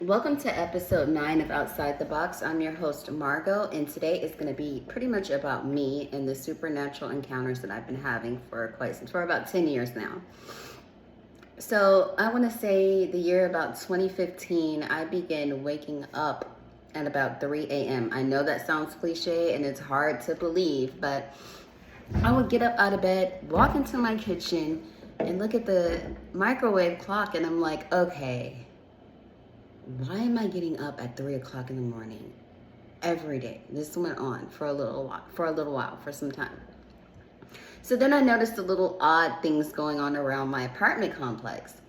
Welcome to episode 9 of Outside the Box. I'm your host, Margot, and today is going to be pretty much about me and the supernatural encounters that I've been having for about 10 years now. So, I want to say the year about 2015, I began waking up at about 3 a.m. I know that sounds cliche and it's hard to believe, but I would get up out of bed, walk into my kitchen, and look at the microwave clock, and I'm like, okay, why am I getting up at 3 o'clock in the morning every day? This went on for a little while, for some time. So then I noticed the little odd things going on around my apartment complex.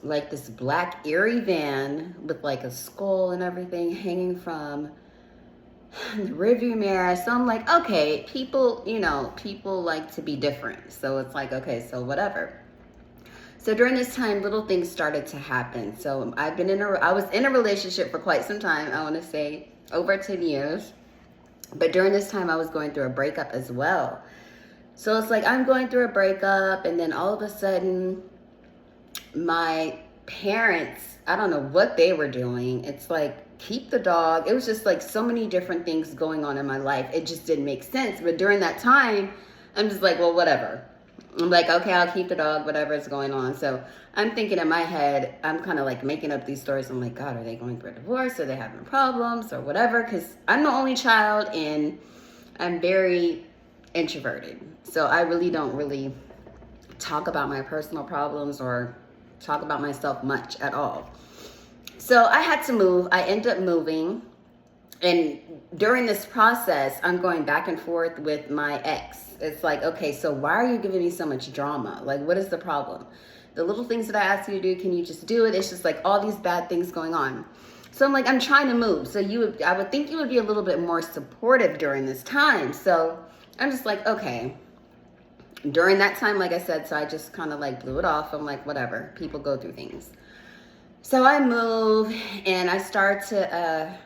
Like this black Erie van with like a skull and everything hanging from the rearview mirror. So I'm like, okay, people like to be different. So it's like, okay, so whatever. So during this time, little things started to happen. So I was in a relationship for quite some time. I want to say over 10 years. But during this time, I was going through a breakup as well. So it's like I'm going through a breakup, and then all of a sudden, my parents, I don't know what they were doing. It's like, keep the dog. It was just like so many different things going on in my life. It just didn't make sense. But during that time, I'm just like, well, whatever. I'm like, okay, I'll keep the dog, whatever is going on. So I'm thinking in my head, I'm kind of like making up these stories. I'm like, God, are they going through a divorce? Are they having problems or whatever? Because I'm the only child and I'm very introverted. So I really don't really talk about my personal problems or talk about myself much at all. So I had to move. I ended up moving. And during this process, I'm going back and forth with my ex. It's like, okay, so why are you giving me so much drama? Like, what is the problem? The little things that I ask you to do, can you just do it? It's just like all these bad things going on. So I'm like, I'm trying to move. So I would think you would be a little bit more supportive during this time. So I'm just like, okay. During that time, like I said, so I just kind of like blew it off. I'm like, whatever, people go through things. So I move and I start to,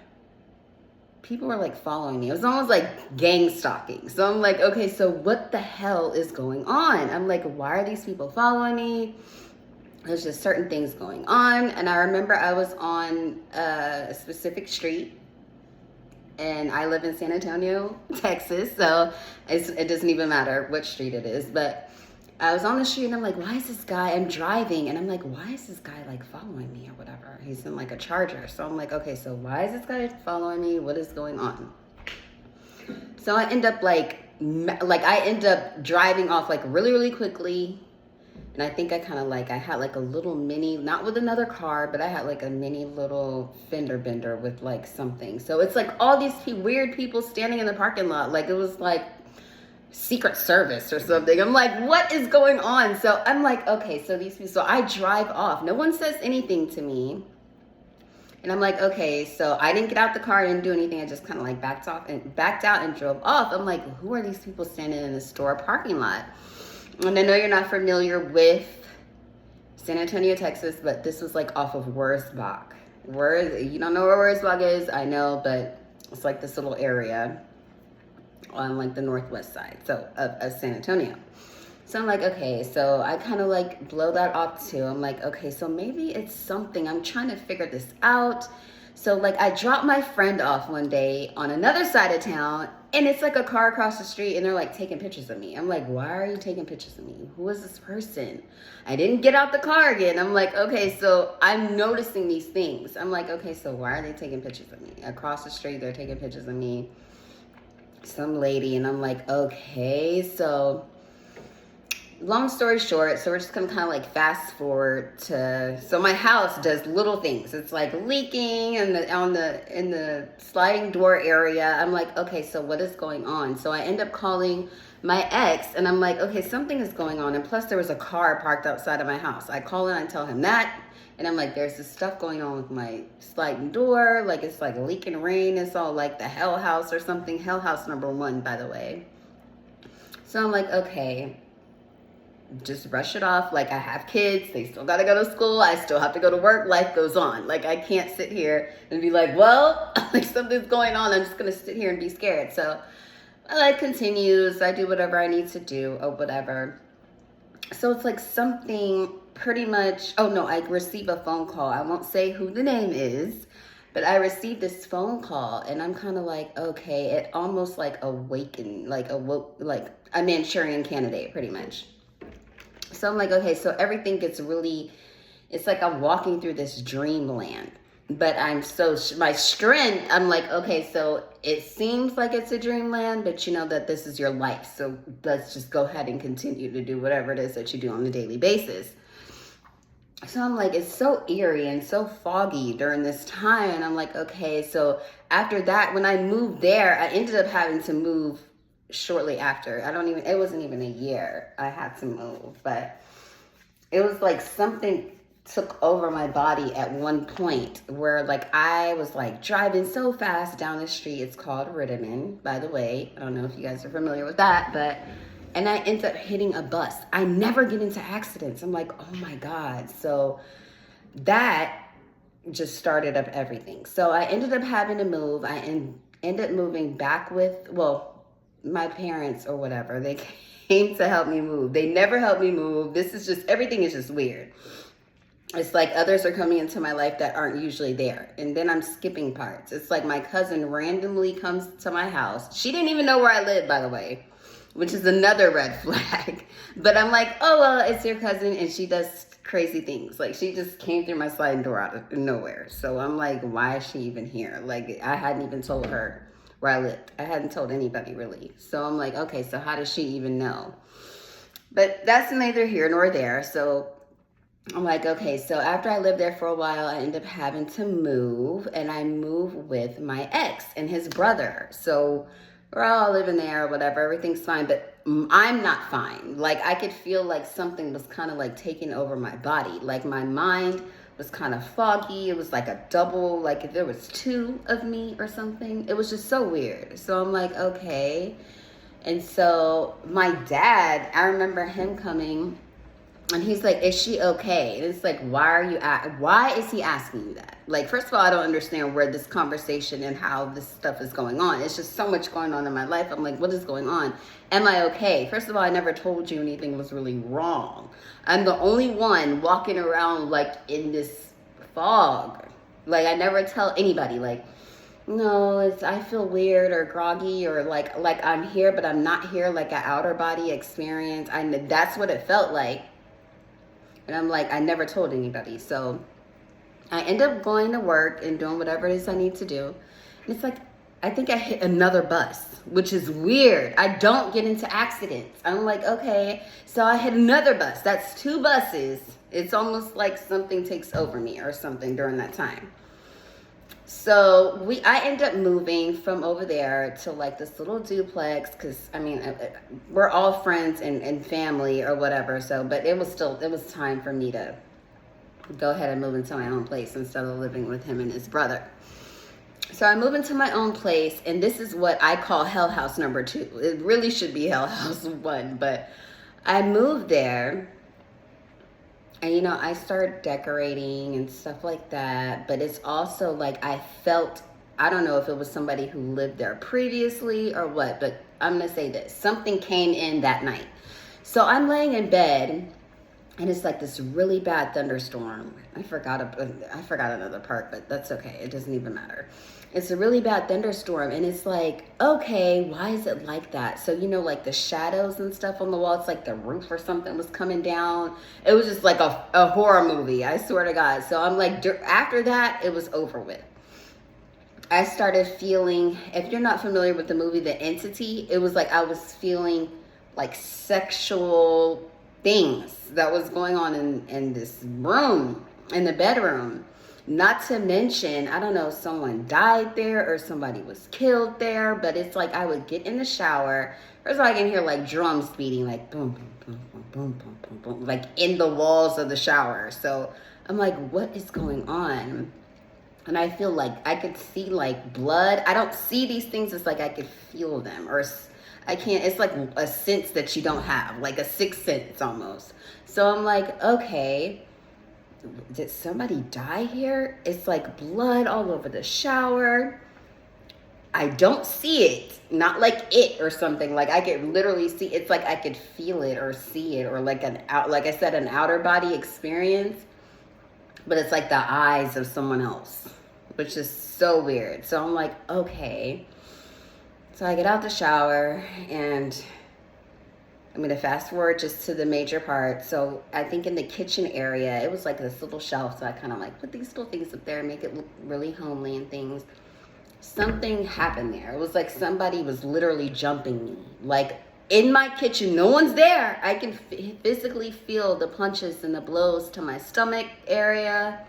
people were like following me. It was almost like gang stalking. So I'm like, okay, so what the hell is going on? I'm like, why are these people following me? There's just certain things going on. And I remember I was on a specific street, and I live in San Antonio, Texas. So it doesn't even matter what street it is. But I was on the street and I'm like, why is this guy, I'm driving and I'm like, why is this guy like following me or whatever? He's in like a Charger. So I'm like, okay, so why is this guy following me? What is going on? So I end up I end up driving off like really, really quickly. And I think I had like a little mini, not with another car, but I had like a mini little fender bender with like something. So it's like all these weird people standing in the parking lot. Like it was like Secret Service or something. I'm like, what is going on? So I'm like, okay, so these people, so I drive off. No one says anything to me. And I'm like, okay, so I didn't get out the car, I didn't do anything. I just kind of like backed out and drove off. I'm like, who are these people standing in the store parking lot? And I know you're not familiar with San Antonio, Texas, but this was like off of Wurzbach. You don't know where Wurzbach is, I know, but it's like this little area on like the northwest side of San Antonio. So I'm like, okay, so I kind of like blow that off too. I'm like, okay, so maybe it's something. I'm trying to figure this out. So like I dropped my friend off one day on another side of town, and it's like a car across the street and they're like taking pictures of me. I'm like, why are you taking pictures of me? Who is this person? I didn't get out the car again. I'm like, okay, so I'm noticing these things. I'm like, okay, so why are they taking pictures of me? Across the street, they're taking pictures of me. Some lady, and I'm like, okay, so long story short, so we're just gonna kind of like fast forward to, so my house does little things. It's like leaking and in the sliding door area. I'm like, okay, so what is going on? So I end up calling my ex and I'm like, okay, something is going on. And plus there was a car parked outside of my house. I call in, I tell him that. And I'm like, there's this stuff going on with my sliding door. Like it's like leaking rain. It's all like the Hell House or something. Hell House #1, by the way. So I'm like, okay, just brush it off. Like I have kids. They still got to go to school. I still have to go to work. Life goes on. Like I can't sit here and be like, well, like something's going on. I'm just going to sit here and be scared. So my life continues. I do whatever I need to do or whatever. So it's like something pretty much, oh no, I received a phone call. I won't say who the name is, but I received this phone call and I'm kind of like, okay, it almost like awakened, like awoke, like a Manchurian candidate pretty much. So I'm like, okay, so everything gets really, it's like I'm walking through this dreamland. But I'm so, my strength, I'm like, okay, so it seems like it's a dreamland, but you know that this is your life. So let's just go ahead and continue to do whatever it is that you do on a daily basis. So I'm like, it's so eerie and so foggy during this time. And I'm like, okay, so after that, when I moved there, I ended up having to move shortly after. It wasn't even a year I had to move, but it was like something took over my body at one point where like I was like driving so fast down the street. It's called Ritterman, by the way. I don't know if you guys are familiar with that, and I ended up hitting a bus. I never get into accidents. I'm like, oh my God. So that just started up everything. So I ended up having to move. Ended up moving back with, well, my parents or whatever. They came to help me move. They never helped me move. Everything is just weird. It's like others are coming into my life that aren't usually there. And then I'm skipping parts. It's like my cousin randomly comes to my house. She didn't even know where I live, by the way, which is another red flag. But I'm like, oh, well, it's your cousin. And she does crazy things. Like she just came through my sliding door out of nowhere. So I'm like, why is she even here? Like I hadn't even told her where I lived. I hadn't told anybody really. So I'm like, okay, so how does she even know? But that's neither here nor there. So I'm like, okay, so after I lived there for a while, I ended up having to move, and I moved with my ex and his brother. So we're all living there or whatever, everything's fine, but I'm not fine. Like I could feel like something was kind of like taking over my body. Like my mind was kind of foggy. It was like a double, like if there was two of me or something. It was just so weird. So I'm like, okay. And so my dad, I remember him coming and he's like, is she okay? And it's like, why is he asking you that? Like, first of all, I don't understand where this conversation and how this stuff is going on. It's just so much going on in my life. I'm like, what is going on? Am I okay? First of all, I never told you anything was really wrong. I'm the only one walking around like in this fog. Like I never tell anybody like, no, I feel weird or groggy or like I'm here, but I'm not here, like an outer body experience. That's what it felt like. And I'm like, I never told anybody. So I end up going to work and doing whatever it is I need to do. And it's like, I think I hit another bus, which is weird. I don't get into accidents. I'm like, okay, so I hit another bus. That's two buses. It's almost like something takes over me or something during that time. So I end up moving from over there to like this little duplex because I mean we're all friends and family or whatever. So, but it was time for me to go ahead and move into my own place instead of living with him and his brother. So I move into my own place, and this is what I call Hell House number 2. It really should be Hell House 1, but I moved there. And, you know, I started decorating and stuff like that. But it's also like I don't know if it was somebody who lived there previously or what. But I'm going to say this. Something came in that night. So I'm laying in bed. And it's like this really bad thunderstorm. I forgot another part, but that's okay. It doesn't even matter. It's a really bad thunderstorm. And it's like, okay, why is it like that? So, you know, like the shadows and stuff on the wall, it's like the roof or something was coming down. It was just like a horror movie, I swear to God. So I'm like, after that, it was over with. I started feeling, if you're not familiar with the movie The Entity, it was like I was feeling like sexual things that was going on in this room, in the bedroom. Not to mention, I don't know if someone died there or somebody was killed there, but it's like I would get in the shower. First of all, I can hear like drums beating, like boom, boom, boom, boom, boom, boom, boom, boom, like in the walls of the shower. So I'm like, what is going on? And I feel like I could see like blood. I don't see these things. It's like I could feel them, or I can't, it's like a sense that you don't have, like a sixth sense almost. So I'm like, okay, did somebody die here? It's like blood all over the shower. I don't see it, not like it or something. Like I could literally see. It's like I could feel it or see it, or like like I said, an outer body experience. But it's like the eyes of someone else, which is so weird. So I'm like, okay. So I get out the shower and I'm gonna fast forward just to the major part. So I think in the kitchen area, it was like this little shelf. So I kind of like put these little things up there, make it look really homely and things. Something happened there. It was like somebody was literally jumping me. Like in my kitchen, no one's there. I can physically feel the punches and the blows to my stomach area.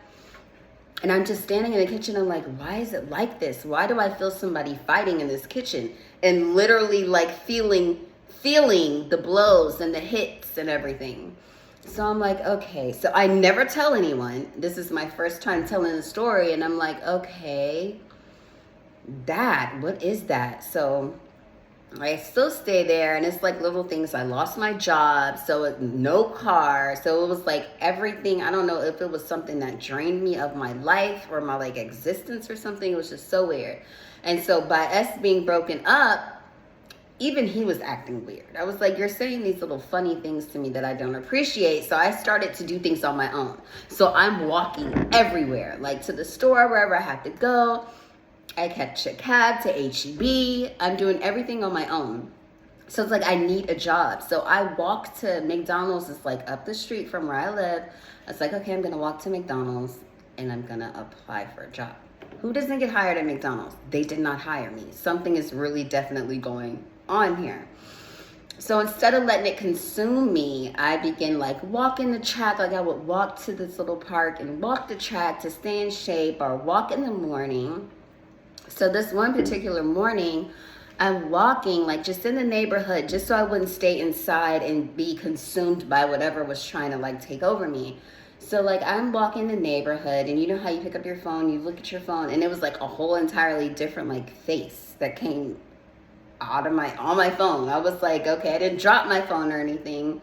And I'm just standing in the kitchen. I'm like, why is it like this? Why do I feel somebody fighting in this kitchen? And literally like feeling the blows and the hits and everything. So I'm like, okay. So I never tell anyone. This is my first time telling the story. And I'm like, okay, what is that? So I still stay there, and it's like little things. I lost my job, so no car. So it was like everything. I don't know if it was something that drained me of my life or my like existence or something. It was just so weird. And so by us being broken up, even he was acting weird. I was like, you're saying these little funny things to me that I don't appreciate. So I started to do things on my own. So I'm walking everywhere, like to the store, wherever I had to go. I catch a cab to HEB. I'm doing everything on my own. So it's like I need a job. So I walk to McDonald's. It's like up the street from where I live. I was like, okay, I'm going to walk to McDonald's and I'm going to apply for a job. Who doesn't get hired at McDonald's? They did not hire me. Something is really definitely going on here. So instead of letting it consume me, I begin like walking the track. Like I would walk to this little park and walk the track to stay in shape, or walk in the morning. So this one particular morning, I'm walking like just in the neighborhood, just so I wouldn't stay inside and be consumed by whatever was trying to like take over me. So like I'm walking the neighborhood, and you know how you pick up your phone, you look at your phone, and it was like a whole entirely different like face that came out of on my phone. I was like, okay, I didn't drop my phone or anything.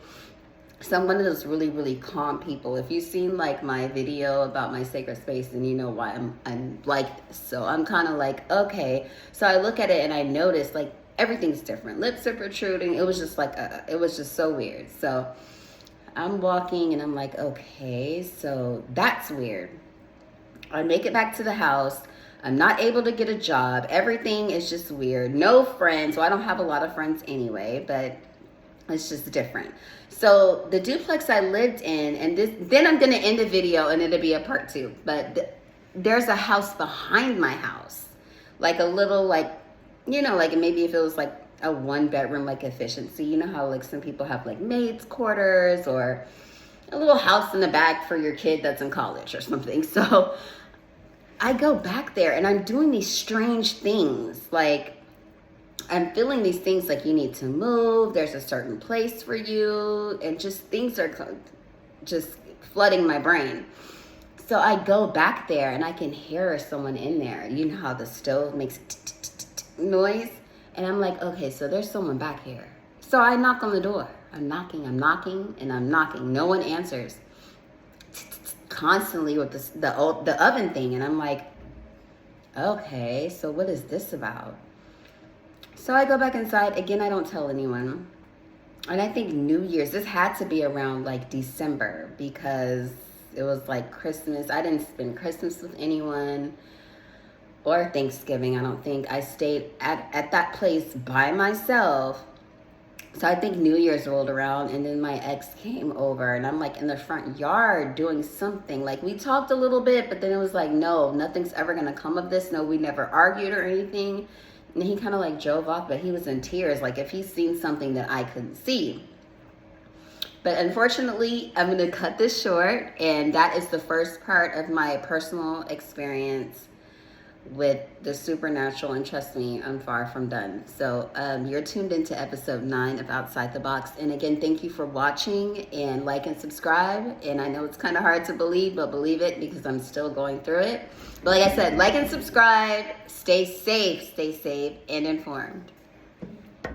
So I'm one of those really, really calm people. If you've seen like my video about my sacred space, then you know why I'm like this. So I'm kind of like, okay. So I look at it and I notice like everything's different. Lips are protruding. It was just like, it was just so weird. So I'm walking and I'm like, okay, so that's weird. I make it back to the house. I'm not able to get a job. Everything is just weird. No friends. So I don't have a lot of friends anyway, but it's just different. So the duplex I lived in, and then I'm going to end the video and it'll be a part 2. But there's a house behind my house. Like a little like, you know, like maybe if it was like a 1-bedroom like efficiency. You know how like some people have like maids quarters or a little house in the back for your kid that's in college or something. So I go back there and I'm doing these strange things. Like I'm feeling these things like you need to move. There's a certain place for you. And just things are just flooding my brain. So I go back there and I can hear someone in there. You know how the stove makes noise? And I'm like, okay, so there's someone back here. So I knock on the door. I'm knocking, and I'm knocking. No one answers. Constantly with the oven thing. And I'm like, okay, so what is this about? So I go back inside. Again, I don't tell anyone. And I think New Year's, this had to be around like December because it was like Christmas. I didn't spend Christmas with anyone or Thanksgiving, I don't think. I stayed at that place by myself. So I think New Year's rolled around and then my ex came over and I'm like in the front yard doing something. Like we talked a little bit, but then it was like, no, nothing's ever going to come of this. No, we never argued or anything. And he kind of like drove off, but he was in tears. Like if he's seen something that I couldn't see. But unfortunately, I'm going to cut this short. And that is the first part of my personal experience with the supernatural, and trust me, I'm far from done. So you're tuned into episode 9 of Outside the Box. And again, thank you for watching, and like and subscribe. And I know it's kind of hard to believe, but believe it because I'm still going through it. But like I said, like and subscribe, stay safe and informed.